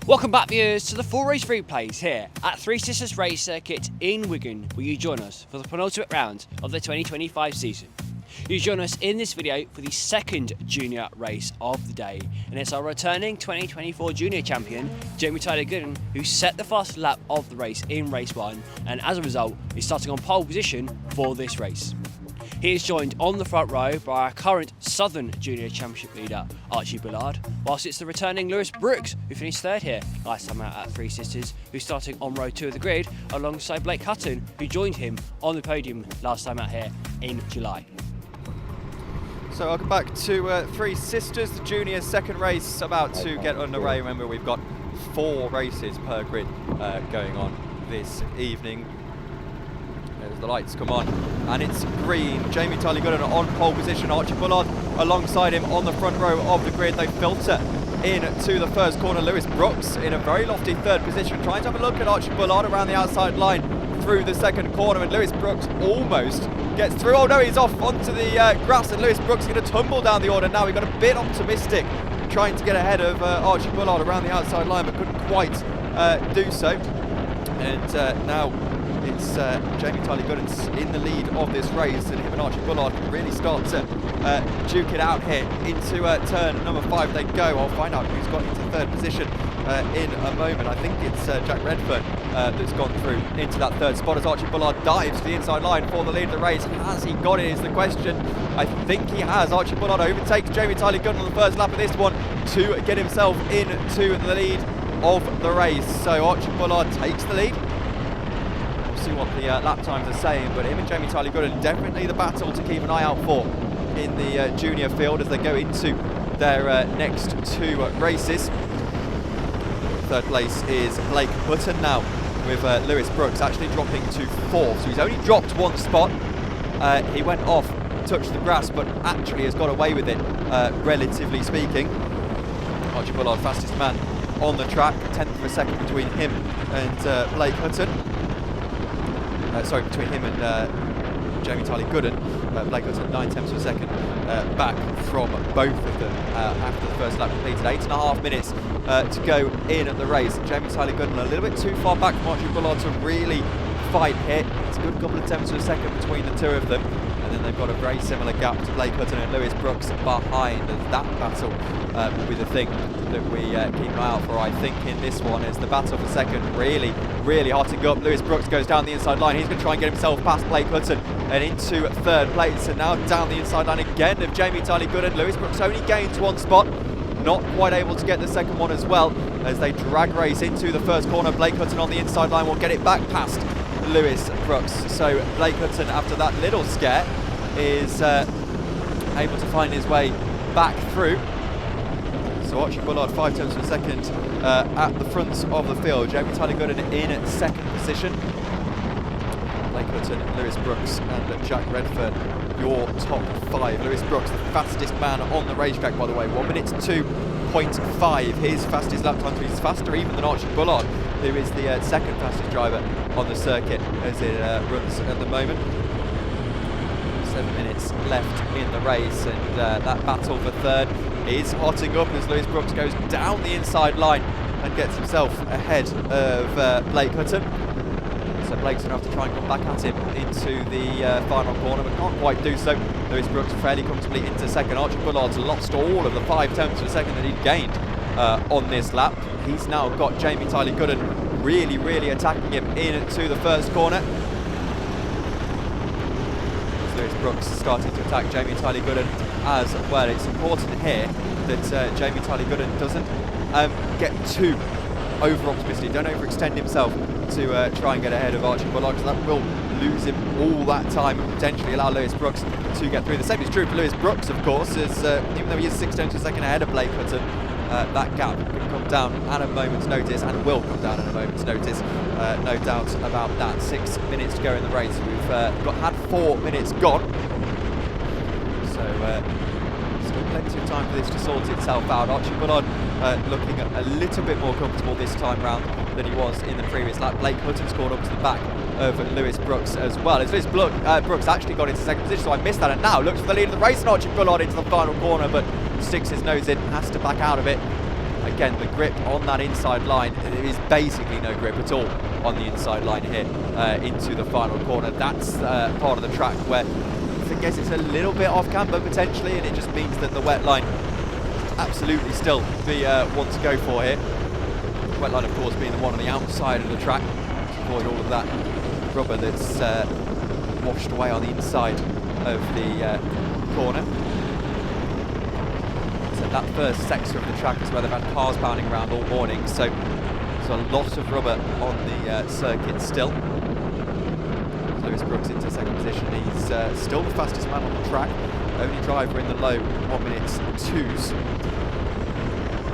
Welcome back, viewers, to the full race replays here at Three Sisters Race Circuit in Wigan, where you join us for the penultimate round of the 2025 season. You join us in this video for the second junior race of the day, and it's our returning 2024 junior champion, Jamie Tiley-Gooden, who set the fastest lap of the race in race 1, and as a result is starting on pole position for this race. He is joined on the front row by our current Southern Junior Championship leader, Archie Bullard, whilst it's the returning Lewis Brooks, who finished third here last time out at Three Sisters, who's starting on row 2 of the grid, alongside Blake Hutton, who joined him on the podium last time out here in July. So welcome back to Three Sisters, the junior second race about to get underway. Remember, we've got 4 races per grid going on this evening. As the lights come on, and it's green. Jamie Tiley-Gooden on pole position, Archie Bullard alongside him on the front row of the grid. They filter into the first corner. Lewis Brooks in a very lofty third position, trying to have a look at Archie Bullard around the outside line through the second corner, and Lewis Brooks almost gets through. Oh no, he's off onto the grass, and Lewis Brooks is going to tumble down the order now. He got a bit optimistic trying to get ahead of Archie Bullard around the outside line, but couldn't quite do so. And now it's Jamie Tiley-Gooden in the lead of this race, and him and Archie Bullard can really start to duke it out here into turn number 5 they go. I'll find out who's got into third position in a moment. I think it's Jack Redfern that's gone through into that third spot as Archie Bullard dives to the inside line for the lead of the race. Has he got it is the question. I think he has. Archie Bullard overtakes Jamie Tiley-Gooden on the first lap of this one to get himself into the lead of the race. So Archie Bullard takes the lead. See what the lap times are saying, but him and Jamie Tiley-Gooden definitely the battle to keep an eye out for in the junior field as they go into their next 2 races. Third place is Blake Hutton now, with Lewis Brooks actually dropping to 4th, so he's only dropped 1 spot. He went off, touched the grass, but actually has got away with it, relatively speaking. Archie Bullard, fastest man on the track, 1/10 of a second between him and Blake Hutton. Between him and Jamie Tiley-Gooden. Blake Hutton 9/10 of a second back from both of them after the first lap completed. 8.5 minutes to go in at the race. Jamie Tiley-Gooden a little bit too far back from Archie Bullard to really fight here. It's a good couple of tenths of a second between the 2 of them. And then they've got a very similar gap to Blake Hutton and Lewis Brooks behind. And that battle will be the thing that we keep an eye out for, I think, in this one, as the battle for second really hotting up. Lewis Brooks goes down the inside line. He's going to try and get himself past Blake Hutton and into third place. And now down the inside line again of Jamie Tiley-Gooden. Lewis Brooks only gains 1 spot. Not quite able to get the second one as well, as they drag race into the first corner. Blake Hutton on the inside line will get it back past Lewis Brooks. So Blake Hutton, after that little scare, is able to find his way back through. So Archie Bullard 5/10 of a second at the front of the field. Jamie Tiley-Gooden in second position. Blake Hutton, Lewis Brooks and Jack Redfern, your top 5. Lewis Brooks, the fastest man on the racetrack, by the way, 1 minute 2.5. His fastest lap time, so he's faster even than Archie Bullard, who is the second fastest driver on the circuit as it runs at the moment. 7 minutes left in the race, and that battle for third is hotting up as Lewis Brooks goes down the inside line and gets himself ahead of Blake Hutton. So Blake's going to have to try and come back at him into the final corner, but can't quite do so. Lewis Brooks fairly comfortably into second. Archie Bullard's lost all of the 5/10 of a second that he'd gained on this lap. He's now got Jamie Tiley-Gooden really attacking him into the first corner. Lewis Brooks starting to attack Jamie Tiley-Gooden as well. It's important here that Jamie Tiley-Gooden doesn't get too over-optimistic, don't overextend himself to try and get ahead of Archie Bullard, because that will lose him all that time and potentially allow Lewis Brooks to get through. The same is true for Lewis Brooks, of course, as even though he is 6/10 of a second ahead of Blake Hutton, that gap can come down at a moment's notice, and will come down at a moment's notice, no doubt about that. 6 minutes to go in the race. We've had 4 minutes gone, so still plenty of time for this to sort itself out. Archie Bullard looking a little bit more comfortable this time round than he was in the previous lap. Blake Hutton scored up to the back of Lewis Brooks as well. As Lewis Brooks actually got into second position, so I missed that, and now looks for the lead of the race, and Archie Bullard into the final corner, but sticks his nose in, has to back out of it. again, the grip on that inside line, there is basically no grip at all on the inside line here into the final corner. That's part of the track where I guess it's a little bit off camber potentially, and it just means that the wet line absolutely still be one to go for here. Wet line, of course, being the one on the outside of the track to avoid all of that rubber that's washed away on the inside of the corner. So that first sector of the track is where they've had cars pounding around all morning, so there's a lot of rubber on the circuit still. Lewis Brooks into second position. He's still the fastest man on the track, only driver in the low 1 minute 2s.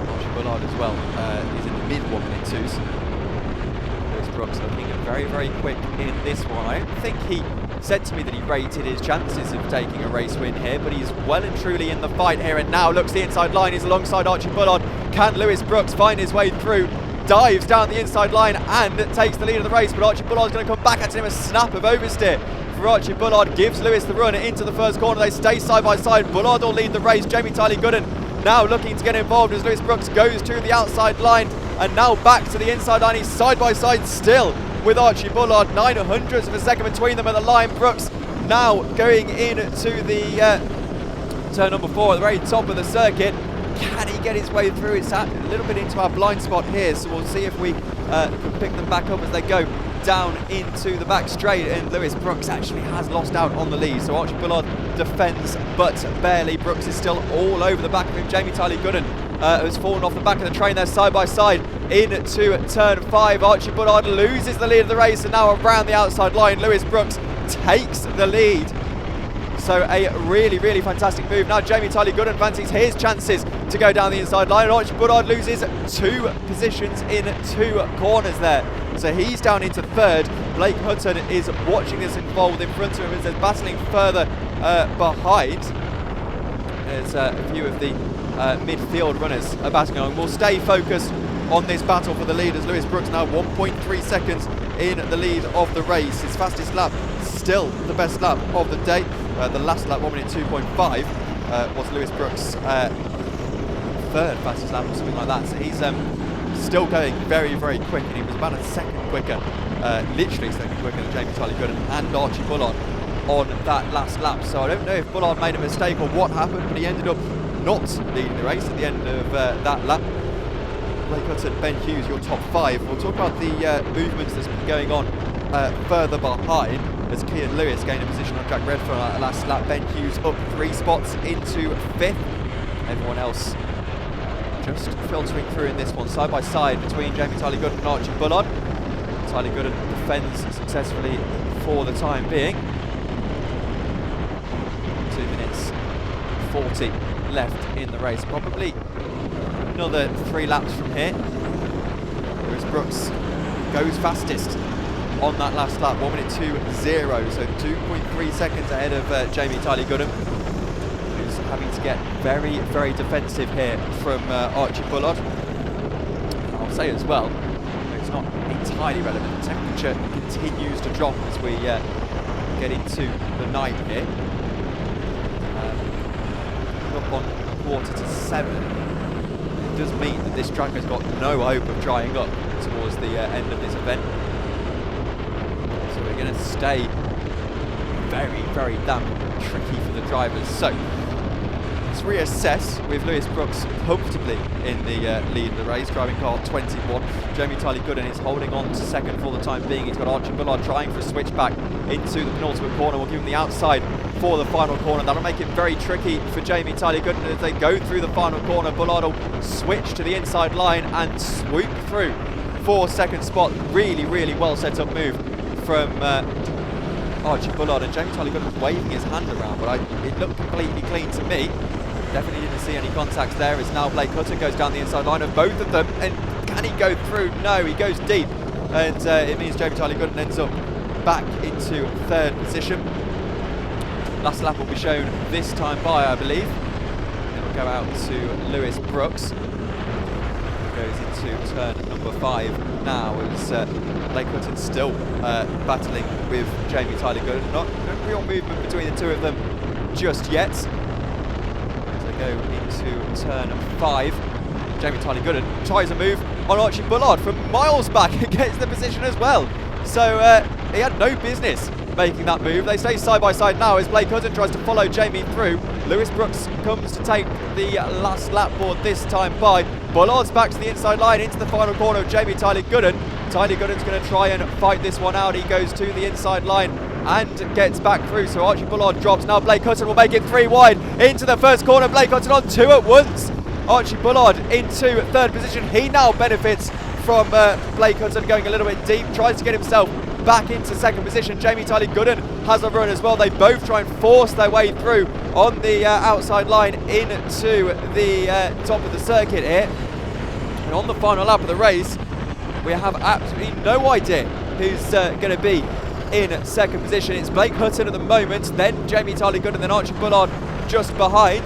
Archie Bullard as well is in the mid 1 minute 2s. Lewis Brooks looking very, very quick in this one. I don't think he said to me that he rated his chances of taking a race win here, but he's well and truly in the fight here, and now looks the inside line. He's alongside Archie Bullard. Can Lewis Brooks find his way through? Dives down the inside line and takes the lead of the race, but Archie Bullard's going to come back at him. A snap of oversteer for Archie Bullard gives Lewis the run into the first corner. They stay side by side. Bullard will lead the race. Jamie Tiley-Gooden now looking to get involved as Lewis Brooks goes to the outside line and now back to the inside line. He's side by side still with Archie Bullard. 900ths of a second between them at the line. Brooks now going into the turn number 4 at the very top of the circuit. Can he get his way through? It's a little bit into our blind spot here, so we'll see if we can pick them back up as they go down into the back straight. And Lewis Brooks actually has lost out on the lead, so Archie Bullard defends but barely. Brooks is still all over the back of him. Jamie Tiley-Gooden has fallen off the back of the train there side by side into turn 5. Archie Bullard loses the lead of the race, and now around the outside line Lewis Brooks takes the lead. So a really, really fantastic move. Now Jamie Tiley-Gooden fancies his chances to go down the inside line, and Archie Bullard loses 2 positions in 2 corners there. So he's down into 3rd. Blake Hutton is watching this unfold in front of him as they're battling further behind. There's a few of the midfield runners are battling on. We'll stay focused on this battle for the lead as Lewis Brooks now 1.3 seconds in the lead of the race. His fastest lap, still the best lap of the day. The last lap, 1 minute 2.5, was Lewis Brooks' 3rd fastest lap or something like that. So he's still going very, very quick, and he was about a second quicker, literally a second quicker than Jamie Tiley-Gooden and Archie Bullard on that last lap. So I don't know if Bullard made a mistake or what happened, but he ended up not leading the race at the end of that lap. Blake Hutton, Ben Hughes, your top 5. We'll talk about the movements that's been going on further behind as Kean Lewis gained a position on Jack Redfern at the last lap. Ben Hughes up 3 spots into 5th. Everyone else just filtering through in this one, side by side between Jamie Tiley-Gooden and Archie Bullard. Tiley-Gooden defends successfully for the time being. 2 minutes 40 left in the race. Probably another 3 laps from here. Lewis Brooks goes fastest on that last lap, 1 minute 2.0, so 2.3 seconds ahead of Jamie Tiley-Gooden, who's having to get very, very defensive here from Archie Bullard. And I'll say as well, it's not entirely relevant. The temperature continues to drop as we get into the night here. Up on 6:45. It does mean that this track has got no hope of drying up towards the end of this event. So we're going to stay very, very damn tricky for the drivers. So let's reassess with Lewis Brooks comfortably in the lead of the race, driving car 21. Jamie Tiley-Gooden is holding on to 2nd for the time being. He's got Archie Bullard trying for a switchback into the penultimate corner. We'll give him the outside for the final corner. That'll make it very tricky for Jamie Tiley-Gooden as they go through the final corner. Bullard will switch to the inside line and swoop through for 2nd spot. Really, really well set up move from Archie Bullard, and Jamie Tiley-Gooden was waving his hand around, but it looked completely clean to me. Definitely didn't see any contacts there as now Blake Hutton goes down the inside line of both of them, and can he go through? No, he goes deep, and it means Jamie Tiley-Gooden ends up back into 3rd position. Last lap will be shown this time by, I believe. It'll go out to Lewis Brooks. Goes into turn number 5 now as Blake Hutton still battling with Jamie Tiley-Gooden. No real movement between the two of them just yet. As they go into turn 5. Jamie Tiley-Gooden tries a move on Archie Bullard from miles back and gets the position as well. So he had no business making that move. They stay side by side now as Blake Hutton tries to follow Jamie through. Lewis Brooks comes to take the last lap board this time by. Bullard's back to the inside line into the final corner of Jamie Tiley-Gooden. Tiley-Gooden's going to try and fight this one out. He goes to the inside line and gets back through. So Archie Bullard drops. Now Blake Hutton will make it 3 wide into the first corner. Blake Hutton on 2 at once. Archie Bullard into third position. He now benefits from Blake Hutton going a little bit deep. Tries to get himself back into second position. Jamie Tiley-Gooden has a run as well. They both try and force their way through on the outside line into the top of the circuit here. And on the final lap of the race, we have absolutely no idea who's going to be in second position. It's Blake Hutton at the moment, then Jamie Tiley-Gooden, then Archie Bullard just behind.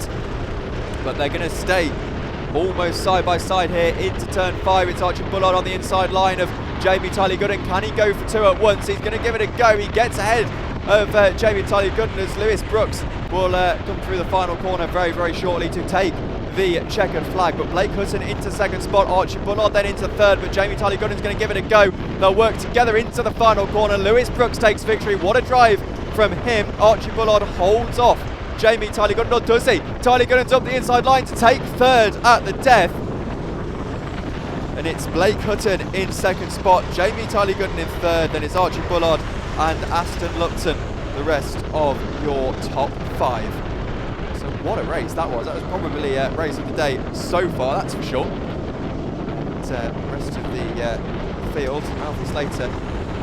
But they're going to stay almost side by side here into turn 5. It's Archie Bullard on the inside line of Jamie Tiley-Gooden. Can he go for 2 at once? He's going to give it a go. He gets ahead of Jamie Tiley-Gooden as Lewis Brooks will come through the final corner very, very shortly to take the checkered flag. But Blake Hutton into second spot, Archie Bullard then into third, but Jamie Tiley-Gooden's going to give it a go. They'll work together into the final corner. Lewis Brooks takes victory. What a drive from him. Archie Bullard holds off Jamie Tiley-Gooden, or does he? Tiley-Gooden's up the inside line to take third at the death. And it's Blake Hutton in second spot, Jamie Tiley-Gooden in third, then it's Archie Bullard and Aston Lupton, the rest of your top 5. So what a race that was. That was probably a race of the day so far, that's for sure. The rest of the field, Alfie Slater,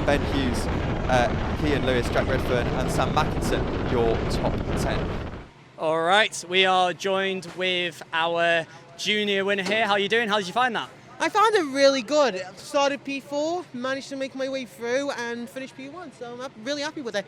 Ben Hughes, Kean Lewis, Jack Redfern and Sam Mackinson, your top 10. All right, we are joined with our junior winner here. How are you doing? How did you find that? I found it really good. Started P4, managed to make my way through and finished P1, so I'm really happy with it.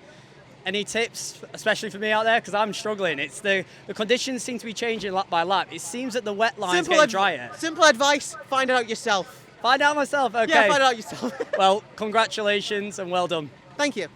Any tips, especially for me out there, because I'm struggling? It's the conditions seem to be changing lap by lap. It seems that the wet line's getting drier. Simple advice, find it out yourself. Find out myself, okay. Yeah, find it out yourself. Well, congratulations and well done. Thank you.